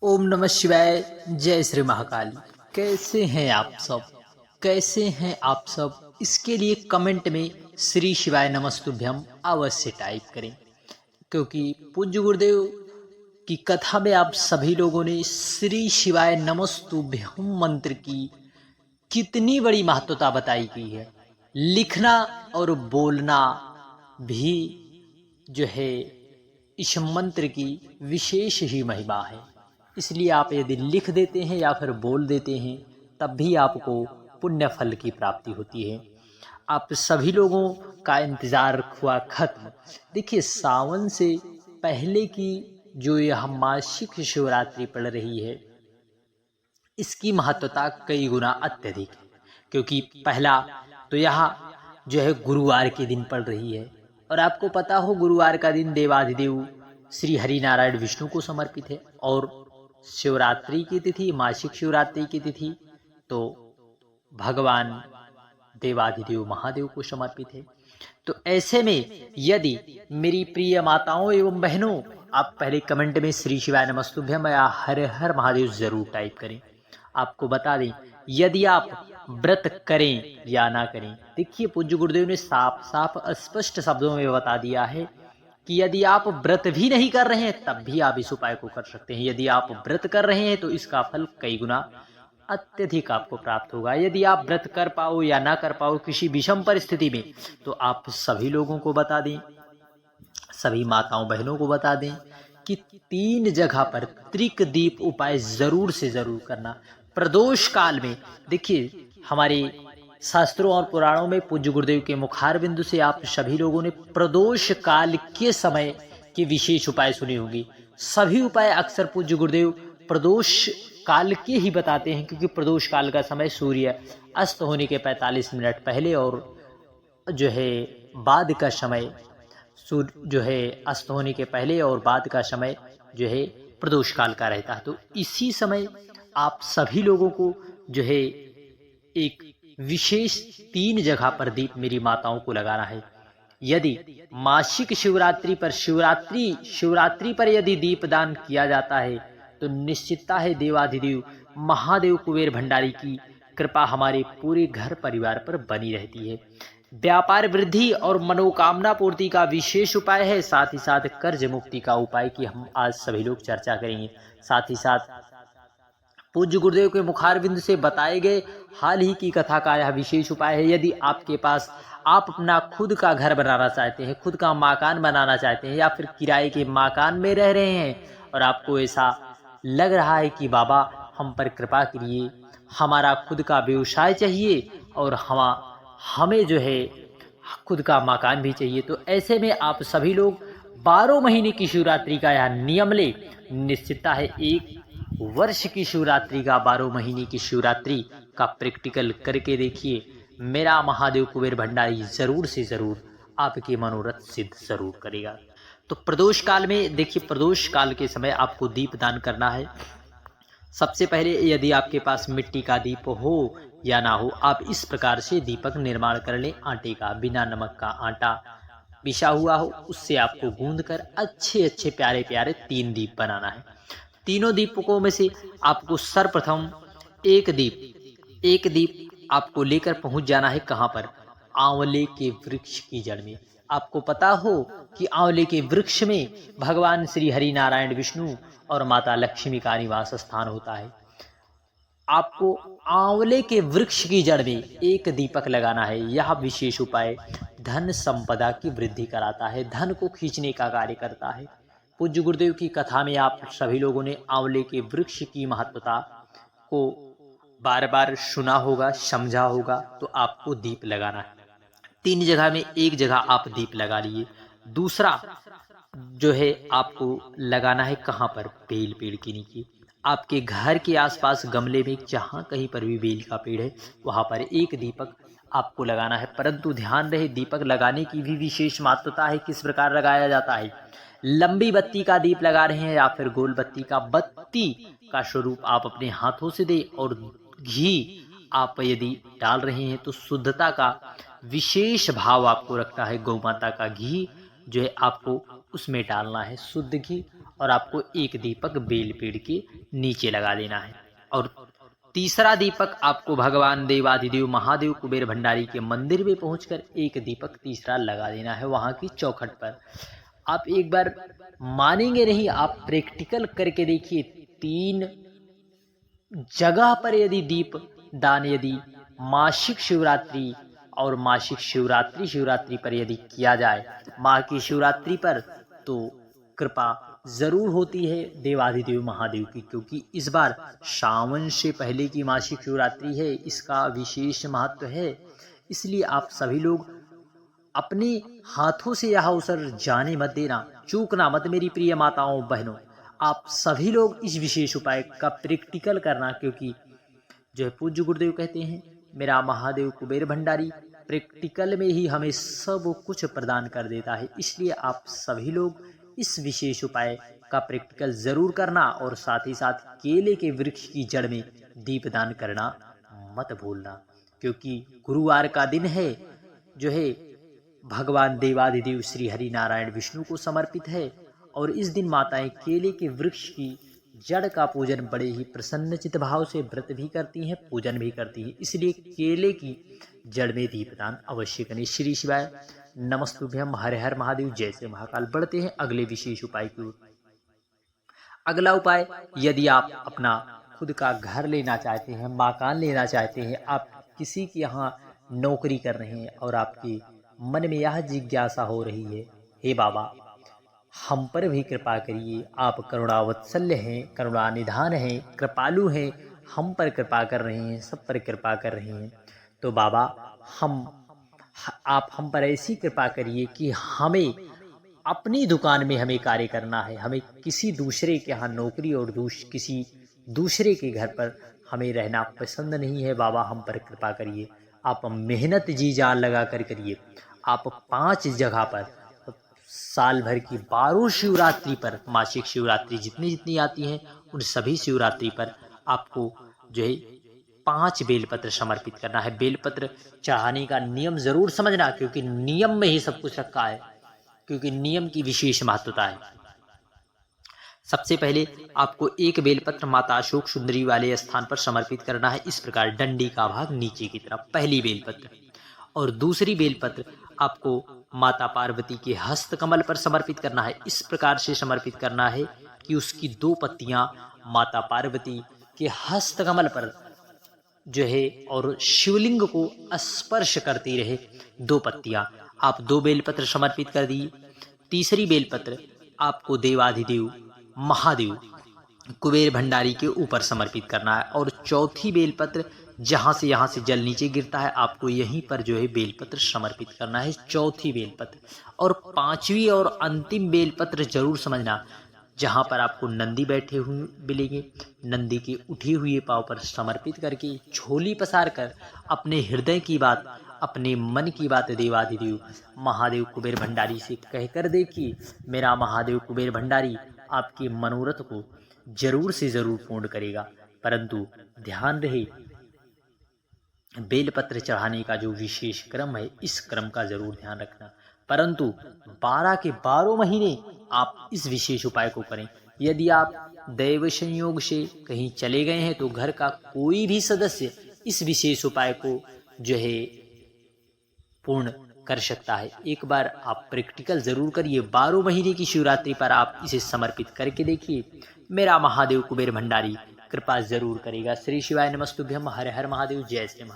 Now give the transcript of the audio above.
ओम नमः शिवाय। जय श्री महाकाली। कैसे हैं आप सब? कैसे हैं आप सब? इसके लिए कमेंट में श्री शिवाय नमस्तुभ्यम अवश्य टाइप करें, क्योंकि पूज्य गुरुदेव की कथा में आप सभी लोगों ने श्री शिवाय नमस्तुभ्यम मंत्र की कितनी बड़ी महत्वता बताई गई है। लिखना और बोलना भी जो है इस मंत्र की विशेष ही महिमा है। इसलिए आप यदि लिख देते हैं या फिर बोल देते हैं तब भी आपको पुण्य फल की प्राप्ति होती है। आप सभी लोगों का इंतज़ार हुआ खत्म। देखिए, सावन से पहले की जो यह मासिक शिवरात्रि पड़ रही है, इसकी महत्वता कई गुना अत्यधिक है। क्योंकि पहला तो यहाँ जो है गुरुवार के दिन पड़ रही है, और आपको पता हो गुरुवार का दिन देवाधिदेव श्री हरि नारायण विष्णु को समर्पित है, और शिवरात्रि की तिथि, मासिक शिवरात्रि की तिथि तो भगवान देवाधिदेव महादेव को समर्पित है। तो ऐसे में यदि मेरी प्रिय माताओं एवं बहनों, आप पहले कमेंट में श्री शिवाय नमस्तुभ्यम या हर हर महादेव जरूर टाइप करें। आपको बता दें, यदि आप व्रत करें या ना करें, देखिए पूज्य गुरुदेव ने साफ साफ स्पष्ट शब्दों में बता दिया है कि यदि आप व्रत भी नहीं कर रहे हैं तब भी आप इस उपाय को कर सकते हैं। यदि आप व्रत कर रहे हैं तो इसका फल कई गुना अत्यधिक आपको प्राप्त होगा। यदि आप व्रत कर पाओ या ना कर पाओ किसी विषम परिस्थिति में, तो आप सभी लोगों को बता दें, सभी माताओं बहनों को बता दें कि 3 जगह पर त्रिक दीप उपाय जरूर से जरूर करना। प्रदोष काल में देखिए, हमारे शास्त्रों और पुराणों में पूज्य गुरुदेव के मुखार बिंदु से आप सभी लोगों ने प्रदोष काल के समय के विशेष उपाय सुने होंगे। सभी उपाय अक्सर पूज्य गुरुदेव प्रदोष काल के ही बताते हैं, क्योंकि प्रदोष काल का समय सूर्य अस्त होने के 45 मिनट पहले और जो है बाद का समय, सूर्य जो है अस्त होने के पहले और बाद का समय जो है प्रदोष काल का रहता है। तो इसी समय आप सभी लोगों को जो है एक विशेष 3 जगह पर दीप मेरी माताओं को लगाना है। यदि मासिक शिवरात्रि पर शिवरात्रि पर यदि दीपदान किया जाता है तो निश्चितता है देवाधिदेव महादेव कुबेर भंडारी की कृपा हमारे पूरे घर परिवार पर बनी रहती है। व्यापार वृद्धि और मनोकामना पूर्ति का विशेष उपाय है। साथ ही साथ कर्ज मुक्ति का उपाय की हम आज सभी लोग चर्चा करेंगे। साथ ही साथ पूज्य गुरुदेव के मुखार बिंदु से बताए गए हाल ही की कथा का यह विशेष उपाय है। यदि आपके पास आप अपना खुद का घर बनाना चाहते हैं, खुद का मकान बनाना चाहते हैं, या फिर किराए के मकान में रह रहे हैं और आपको ऐसा लग रहा है कि बाबा हम पर कृपा करिए, हमारा खुद का व्यवसाय चाहिए और हमें जो है खुद का मकान भी चाहिए, तो ऐसे में आप सभी लोग 12 महीने की शिवरात्रि का यह नियम ले। निश्चितता है 1 वर्ष की शिवरात्रि का 12 महीने की शिवरात्रि का प्रैक्टिकल करके देखिए। मेरा महादेव कुबेर भंडारी जरूर से जरूर आपके मनोरथ सिद्ध जरूर करेगा। तो प्रदोष काल में देखिए, प्रदोष काल के समय आपको दीप दान करना है। सबसे पहले यदि आपके पास मिट्टी का दीप हो या ना हो, आप इस प्रकार से दीपक निर्माण कर लें। आटे का, बिना नमक का आटा पिसा हुआ हो, उससे आपको गूंद कर अच्छे अच्छे प्यारे प्यारे 3 दीप बनाना है। तीनों दीपकों में से आपको सर्वप्रथम एक दीप आपको लेकर पहुंच जाना है। कहां पर? आंवले के वृक्ष की जड़ में। आपको पता हो कि आंवले के वृक्ष में भगवान श्री हरि नारायण विष्णु और माता लक्ष्मी का निवास स्थान होता है। आपको आंवले के वृक्ष की जड़ में एक दीपक लगाना है। यह विशेष उपाय धन संपदा की वृद्धि कराता है, धन को खींचने का कार्य करता है। पूज्य गुरुदेव की कथा में आप सभी लोगों ने आंवले के वृक्ष की महत्वता को बार बार सुना होगा, समझा होगा। तो आपको दीप लगाना है 3 जगह में, एक जगह आप दीप लगा लिए। दूसरा जो है आपको लगाना है कहाँ पर? बेल पेड़ के नीचे। आपके घर के आसपास गमले में जहाँ कहीं पर भी बेल का पेड़ है वहाँ पर एक दीपक आपको लगाना है। परंतु ध्यान रहे, दीपक लगाने की भी विशेष महत्वता है। किस प्रकार लगाया जाता है? लंबी बत्ती का दीप लगा रहे हैं या फिर गोल बत्ती का, बत्ती का स्वरूप आप अपने हाथों से दें, और घी आप यदि डाल रहे हैं तो शुद्धता का विशेष भाव आपको रखना है। गौ माता का घी जो है आपको उसमें डालना है, शुद्ध घी। और आपको एक दीपक बेल पेड़ के नीचे लगा देना है। और तीसरा दीपक आपको भगवान देवाधिदेव महादेव कुबेर भंडारी के मंदिर में पहुंचकर एक दीपक तीसरा लगा देना है वहां की चौखट पर। आप एक बार मानेंगे नहीं, आप प्रैक्टिकल करके देखिए। 3 जगह पर यदि दीप दान यदि मासिक शिवरात्रि और मासिक शिवरात्रि पर यदि किया जाए, माह की शिवरात्रि पर, तो कृपा जरूर होती है देवाधिदेव महादेव की, क्योंकि इस बार सावन से पहले की मासिक शिवरात्रि है, इसका विशेष महत्व है। इसलिए आप सभी लोग अपने हाथों से यह अवसर जाने मत देना, चूकना मत मेरी प्रिय माताओं बहनों। आप सभी लोग इस विशेष उपाय का प्रैक्टिकल करना, क्योंकि जो है पूज्य गुरुदेव कहते हैं, मेरा महादेव कुबेर भंडारी प्रैक्टिकल में ही हमें सब कुछ प्रदान कर देता है। इसलिए आप सभी लोग इस विशेष उपाय का प्रैक्टिकल जरूर करना, और साथ ही साथ केले के वृक्ष की जड़ में दीपदान करना मत भूलना, क्योंकि गुरुवार का दिन है, जो है भगवान देवाधिदेव श्री हरि नारायण विष्णु को समर्पित है। और इस दिन माताएं केले के वृक्ष की जड़ का पूजन बड़े ही प्रसन्नचित भाव से व्रत भी करती हैं, पूजन भी करती हैं। इसलिए केले की जड़ में दीपदान अवश्य करें। श्री शिवाय नमस्तुभ्यम, हर हर महादेव, जय श्री महाकाल। बढ़ते हैं अगले विशेष उपाय की ओर। अगला उपाय, यदि आप अपना खुद का घर लेना चाहते हैं, मकान लेना चाहते हैं, आप किसी के यहाँ नौकरी कर रहे हैं और आपके मन में यह जिज्ञासा हो रही है, हे बाबा हम पर भी कृपा करिए, आप करुणावत्सल्य हैं, करुणानिधान हैं, कृपालु हैं, हम पर कृपा कर रहे हैं, सब पर कृपा कर रहे हैं। तो बाबा आप हम पर ऐसी कृपा करिए कि हमें अपनी दुकान में हमें कार्य करना है, हमें किसी दूसरे के यहाँ नौकरी और किसी दूसरे के घर पर हमें रहना पसंद नहीं है। बाबा हम पर कृपा करिए, आप मेहनत जी जान लगा कर करिए। आप 5 जगह पर साल भर की 12 शिवरात्रि पर, मासिक शिवरात्रि जितनी जितनी आती हैं उन सभी शिवरात्रि पर आपको जो है 5 बेलपत्र समर्पित करना है। बेलपत्र चढ़ाने का नियम जरूर समझना, क्योंकि नियम में ही सब कुछ रखा है, क्योंकि नियम की विशेष महत्वता है। सबसे पहले आपको एक बेलपत्र माता अशोक सुंदरी वाले स्थान पर समर्पित करना है, इस प्रकार डंडी का भाग नीचे की तरफ, पहली बेलपत्र। और दूसरी बेलपत्र आपको माता पार्वती के हस्त कमल पर समर्पित करना है, इस प्रकार से समर्पित करना है कि उसकी 2 पत्तियां माता पार्वती के हस्त कमल पर जो है और शिवलिंग को स्पर्श करती रहे 2 पत्तियां। आप 2 बेलपत्र समर्पित कर दिए। तीसरी बेलपत्र आपको देवाधिदेव महादेव कुबेर भंडारी के ऊपर समर्पित करना है। और चौथी बेलपत्र जहां से यहाँ से जल नीचे गिरता है, आपको यहीं पर जो है बेलपत्र समर्पित करना है, चौथी बेलपत्र। और 5वीं और अंतिम बेलपत्र जरूर समझना, जहां पर आपको नंदी बैठे हुए मिलेंगे, नंदी के उठे हुए पांव पर समर्पित करके झोली पसार कर अपने हृदय की बात, अपने मन की बात देवाधिदेव महादेव कुबेर भंडारी से कहकर देखिए, मेरा महादेव कुबेर भंडारी आपके मनोरथ को जरूर से जरूर पूर्ण करेगा। परंतु ध्यान रहे, बेलपत्र चढ़ाने का जो विशेष क्रम है, इस क्रम का जरूर ध्यान रखना। परंतु 12 के 12 महीने आप इस विशेष उपाय को करें। यदि आप दैव संयोग से कहीं चले गए हैं तो घर का कोई भी सदस्य इस विशेष उपाय को जो है पूर्ण कर सकता है। एक बार आप प्रैक्टिकल जरूर करिए, 12 महीने की शिवरात्रि पर आप इसे समर्पित करके देखिए, मेरा महादेव कुबेर भंडारी कृपा जरूर करेगा। श्री शिवाय नमस्तुभ्यम, हर हर महादेव, जय श्री महादेव।